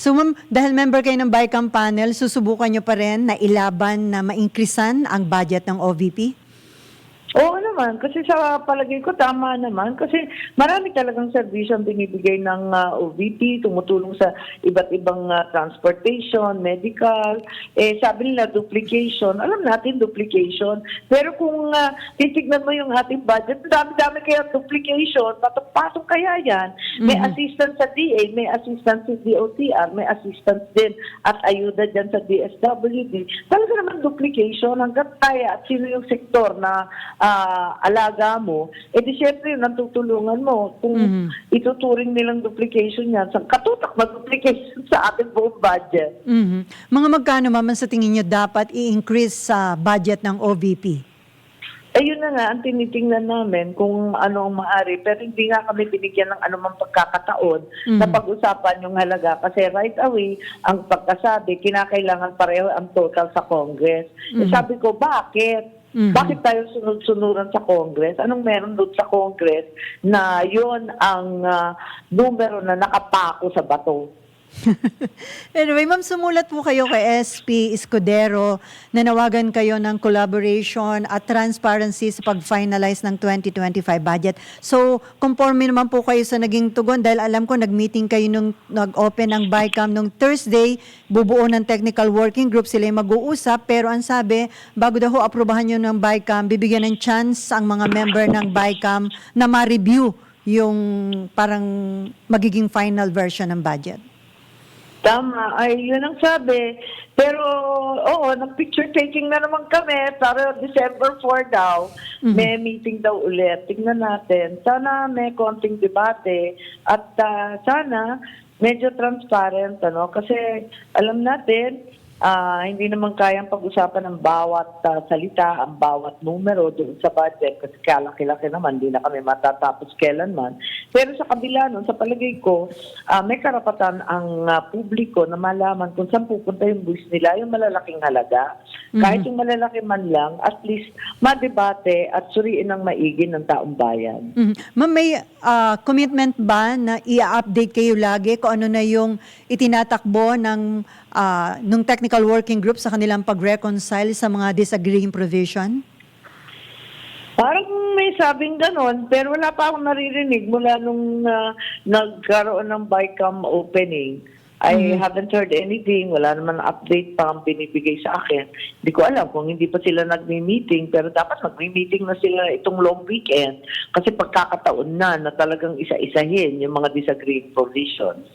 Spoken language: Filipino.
So ma'am, dahil member kayo ng BICAM panel, susubukan nyo pa rin na ilaban na ma-increasean ang budget ng OVP? Oo naman, kasi sa palagay ko tama naman kasi marami talagang servisyo ang binibigay ng OVP, tumutulong sa iba't ibang transportation, medical, sabi nila duplication, alam natin duplication, pero kung titignan mo yung ating budget, dami-dami kaya duplication, patong kaya yan, may assistance sa DA, may assistance sa DOTR, may assistance din at ayuda dyan sa DSWD, talaga naman duplication hanggat kaya at sino yung sektor na alaga mo, di syempre yun ang tutulungan mo. Kung ituturing nilang duplication yan, katutak na duplication sa ating buong budget. Mga magkano ma'am sa tingin nyo dapat i-increase sa budget ng OVP? Ayun na nga, ang tinitingnan namin kung ano ang maaari. Pero hindi nga kami binigyan ng anumang pagkakataon na pag-usapan yung halaga. Kasi right away, ang pagkasabi, kinakailangan pareho ang total sa Congress. Sabi ko, bakit? Bakit tayo sunod-sunuran sa Congress? Anong meron doon sa Congress na yon ang numero na nakapako sa bato? Anyway, ma'am, sumulat po kayo kay SP Escudero, nanawagan kayo ng collaboration at transparency sa pag-finalize ng 2025 budget. So, conforme naman po kayo sa naging tugon dahil alam ko nag-meeting kayo nung nag-open ang BICAM nung Thursday, bubuo ng technical working group, sila yung mag-uusap, pero ang sabi, bago daw aprubahan nyo ng BICAM, bibigyan ng chance ang mga member ng BICAM na ma-review yung parang magiging final version ng budget. Tama, ay yun ang sabi. Pero, oo, nag-picture taking na naman kami para December 4 daw. May meeting daw ulit. Tingnan natin. Sana may konting debate at sana medyo transparent, ano? Kasi alam natin, hindi naman kayang pag-usapan ng bawat salita, ang bawat numero doon sa budget kasi kalaki-laki naman, hindi na kami matatapos kailanman. Pero sa kabila nun, sa palagay ko, may karapatan ang publiko na malaman kung saan pupunta yung buwis nila, yung malalaking halaga. Kahit yung malalaki man lang, at least madebate at suriin ng maigi ng taong bayan. Ma'am, may commitment ba na i-update kayo lagi kung ano na yung itinatakbo ng technical working group sa kanilang pag-reconcile sa mga disagreeing provision? Parang may sabing ganon, pero wala pa akong naririnig mula nung nagkaroon ng BICAM opening. I haven't heard anything. Wala naman update pa ang binibigay sa akin. Hindi ko alam kung hindi pa sila nagmi-meeting, pero dapat nagmi-meeting na sila itong long weekend kasi pagkakataon na talagang isa-isahin yung mga disagreeing provisions.